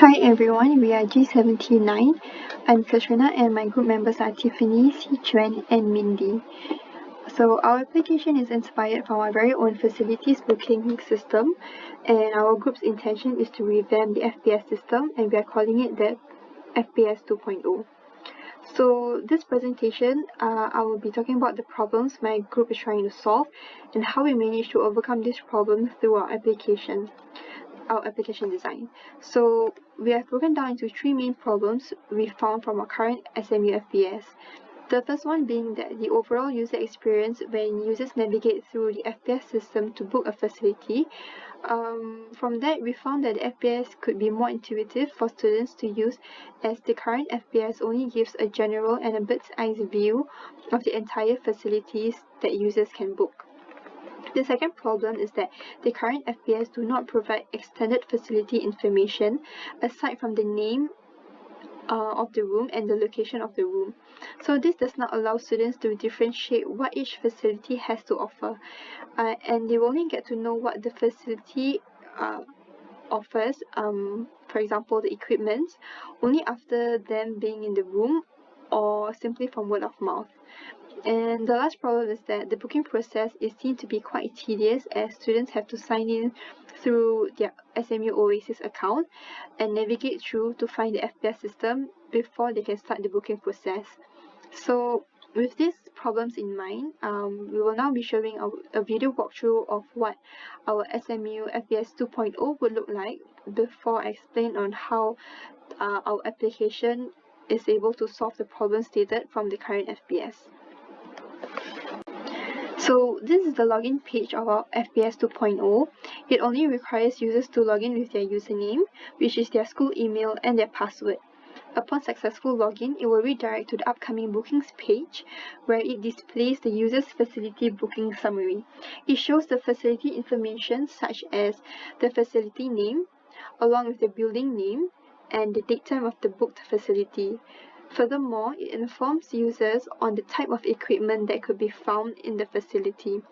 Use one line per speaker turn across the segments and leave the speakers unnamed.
Hi everyone, we are G7T9. I'm Katrina and my group members are Tiffany, Sichuan, and Mindy. So our application is inspired from our very own facilities booking system, and our group's intention is to revamp the FPS system, and we are calling it the FPS 2.0. So this presentation, I will be talking about the problems my group is trying to solve and how we managed to overcome these problems through our application design. So we have broken down into three main problems we found from our current SMU FPS. The first one being that the overall user experience when users navigate through the FPS system to book a facility. From that, we found that the FPS could be more intuitive for students to use, as the current FPS only gives a general and a bird's eye view of the entire facilities that users can book. The second problem is that the current FPS do not provide extended facility information aside from the name of the room and the location of the room. So this does not allow students to differentiate what each facility has to offer, and they will only get to know what the facility offers, for example the equipment, only after them being in the room or simply from word of mouth. And the last problem is that the booking process is seen to be quite tedious, as students have to sign in through their SMU Oasis account and navigate through to find the FPS system before they can start the booking process. So with these problems in mind, we will now be showing a video walkthrough of what our SMU FPS 2.0 would look like before I explain on how our application is able to solve the problem stated from the current FPS. So this is the login page of our FPS 2.0. It only requires users to log in with their username, which is their school email, and their password. Upon successful login, it will redirect to the upcoming bookings page, where it displays the user's facility booking summary. It shows the facility information such as the facility name, along with the building name, and the date time of the booked facility. Furthermore, it informs users on the type of equipment that could be found in the facility.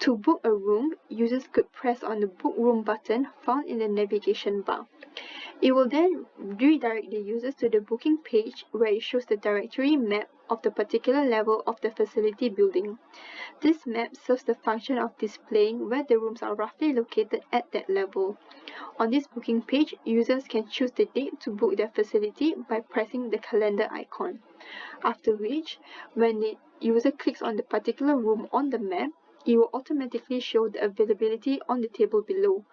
To book a room, users could press on the Book Room button found in the navigation bar. It will then redirect the users to the booking page, where it shows the directory map of the particular level of the facility building. This map serves the function of displaying where the rooms are roughly located at that level. On this booking page, users can choose the date to book their facility by pressing the calendar icon. After which, when the user clicks on the particular room on the map, it will automatically show the availability on the table below.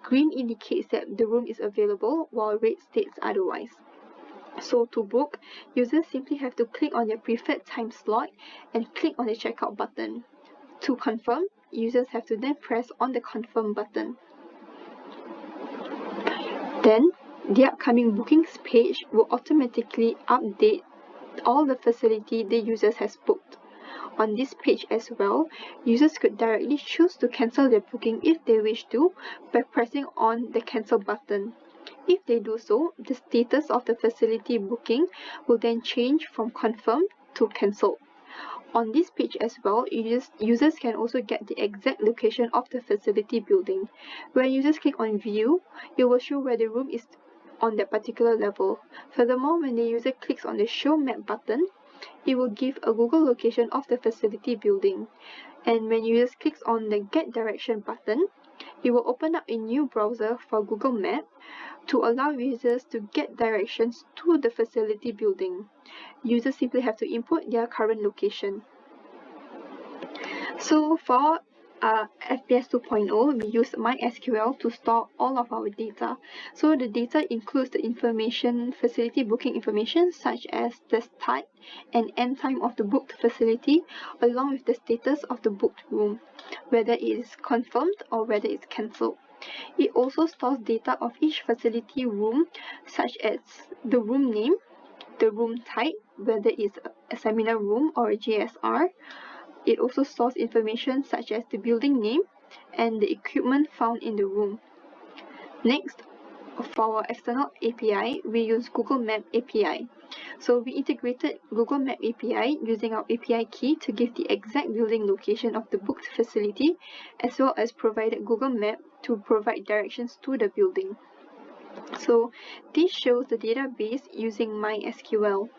Green indicates that the room is available, while red states otherwise. So to book, users simply have to click on their preferred time slot and click on the checkout button. To confirm, users have to then press on the confirm button. Then, the upcoming bookings page will automatically update all the facility the users has booked. On this page as well, users could directly choose to cancel their booking if they wish to by pressing on the cancel button. If they do so, the status of the facility booking will then change from confirmed to cancelled. On this page as well, users can also get the exact location of the facility building. When users click on view, it will show where the room is on that particular level. Furthermore, when the user clicks on the show map button, it will give a Google location of the facility building. And when users clicks on the get direction button, it will open up a new browser for Google Map to allow users to get directions to the facility building. Users simply have to input their current location. So for FPS 2.0, we use MySQL to store all of our data. So the data includes the information, facility booking information, such as the start and end time of the booked facility, along with the status of the booked room, whether it is confirmed or whether it's cancelled. It also stores data of each facility room, such as the room name, the room type, whether it's a seminar room or a JSR. It also stores information such as the building name and the equipment found in the room. Next, for our external API, we use Google Map API. So we integrated Google Map API using our API key to give the exact building location of the booked facility, as well as provided Google Map to provide directions to the building. So this shows the database using MySQL.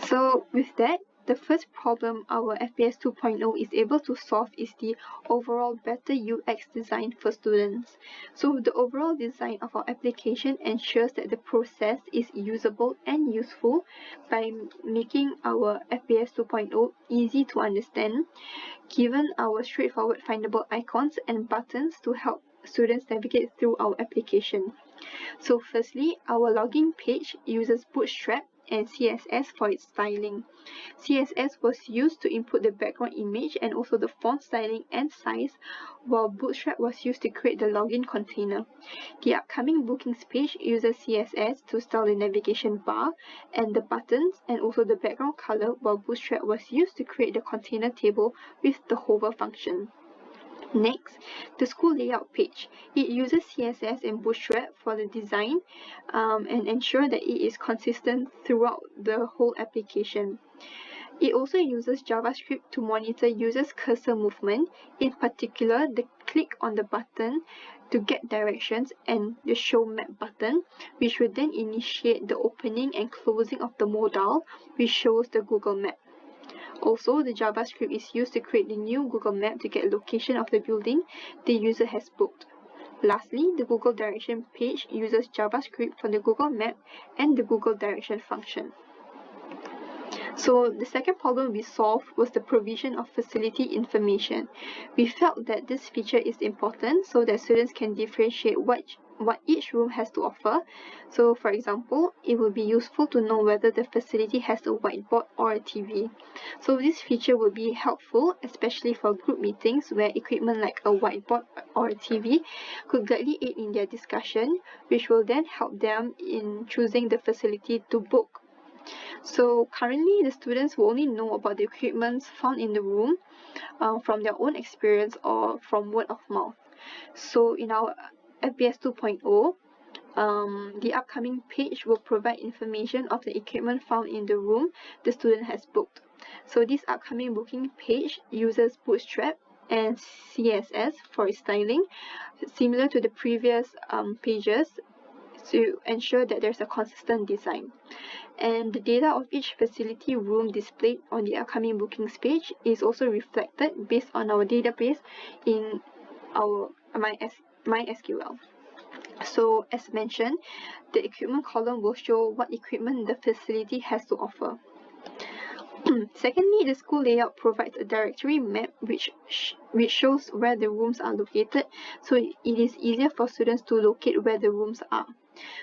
So with that, the first problem our FPS 2.0 is able to solve is the overall better UX design for students. So the overall design of our application ensures that the process is usable and useful by making our FPS 2.0 easy to understand, given our straightforward findable icons and buttons to help students navigate through our application. So firstly, our login page uses Bootstrap and CSS for its styling. CSS was used to input the background image and also the font styling and size, while Bootstrap was used to create the login container. The upcoming bookings page uses CSS to style the navigation bar and the buttons and also the background color, while Bootstrap was used to create the container table with the hover function. Next, the school layout page. It uses CSS and Bootstrap for the design and ensure that it is consistent throughout the whole application. It also uses JavaScript to monitor users' cursor movement, in particular the click on the button to get directions and the show map button, which will then initiate the opening and closing of the modal, which shows the Google map. Also, the JavaScript is used to create the new Google Map to get location of the building the user has booked. Lastly, the Google Direction page uses JavaScript for the Google Map and the Google Direction function. So the second problem we solved was the provision of facility information. We felt that this feature is important so that students can differentiate what each room has to offer. So for example, it will be useful to know whether the facility has a whiteboard or a TV. So this feature will be helpful, especially for group meetings where equipment like a whiteboard or a TV could gladly aid in their discussion, which will then help them in choosing the facility to book. So currently, the students will only know about the equipment found in the room from their own experience or from word of mouth. So in our FPS 2.0, the upcoming page will provide information of the equipment found in the room the student has booked. So this upcoming booking page uses Bootstrap and CSS for its styling, similar to the previous pages, to ensure that there's a consistent design. And the data of each facility room displayed on the upcoming bookings page is also reflected based on our database in our MySQL. So as mentioned, the equipment column will show what equipment the facility has to offer. Secondly, the school layout provides a directory map which shows where the rooms are located, so it is easier for students to locate where the rooms are.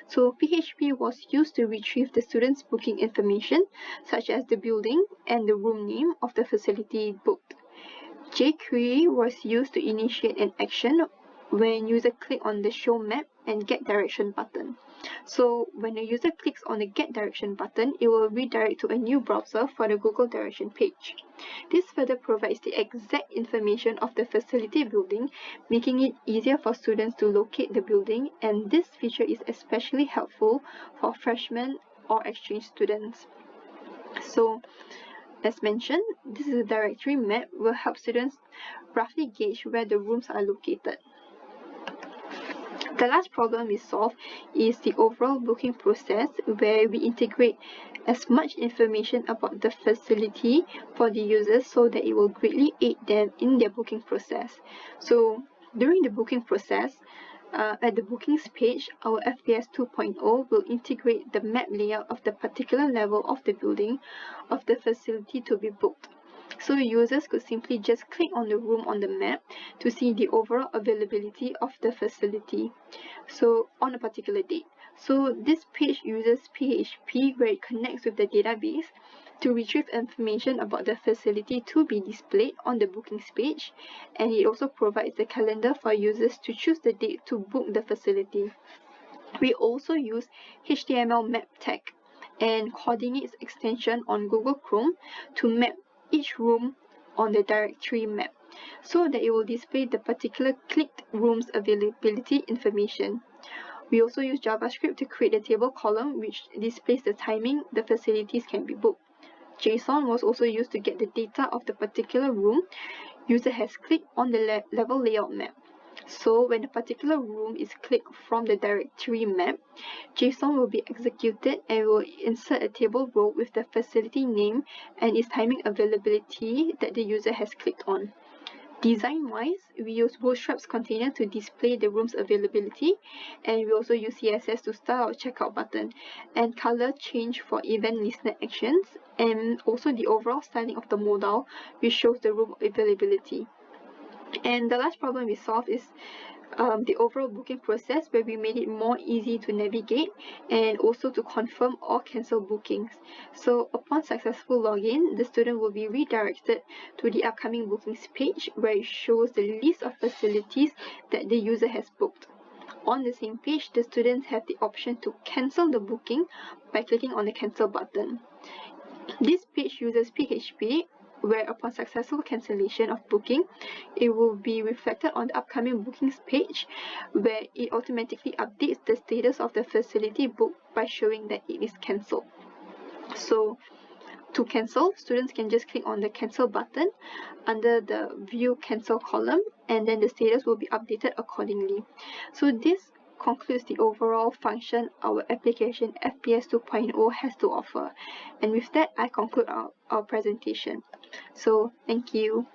So PHP was used to retrieve the students' booking information, such as the building and the room name of the facility booked. jQuery was used to initiate an action when user click on the show map and get direction button. So when a user clicks on the get direction button, it will redirect to a new browser for the Google direction page. This further provides the exact information of the facility building, making it easier for students to locate the building, and this feature is especially helpful for freshmen or exchange students. So as mentioned, this is a directory map will help students roughly gauge where the rooms are located. The last problem we solve is the overall booking process, where we integrate as much information about the facility for the users so that it will greatly aid them in their booking process. So during the booking process, at the bookings page, our FPS 2.0 will integrate the map layout of the particular level of the building of the facility to be booked. So users could simply just click on the room on the map to see the overall availability of the facility, so on a particular date. So this page uses PHP, where it connects with the database to retrieve information about the facility to be displayed on the bookings page, and it also provides a calendar for users to choose the date to book the facility. We also use HTML map tag and coordinates extension on Google Chrome to map each room on the directory map so that it will display the particular clicked room's availability information. We also use JavaScript to create a table column which displays the timing the facilities can be booked. JSON was also used to get the data of the particular room user has clicked on the level layout map. So when a particular room is clicked from the directory map, JSON will be executed and will insert a table row with the facility name and its timing availability that the user has clicked on. Design-wise, we use Bootstrap's container to display the room's availability, and we also use CSS to style our checkout button, and color change for event listener actions, and also the overall styling of the modal, which shows the room availability. And the last problem we solved is the overall booking process, where we made it more easy to navigate and also to confirm or cancel bookings. So upon successful login, the student will be redirected to the upcoming bookings page, where it shows the list of facilities that the user has booked. On the same page, the students have the option to cancel the booking by clicking on the cancel button. This page uses PHP, where upon successful cancellation of booking, it will be reflected on the upcoming bookings page, where it automatically updates the status of the facility booked by showing that it is cancelled. So to cancel, students can just click on the cancel button under the view cancel column, and then the status will be updated accordingly. So this concludes the overall function our application FPS 2.0 has to offer. And with that, I conclude our presentation. So thank you.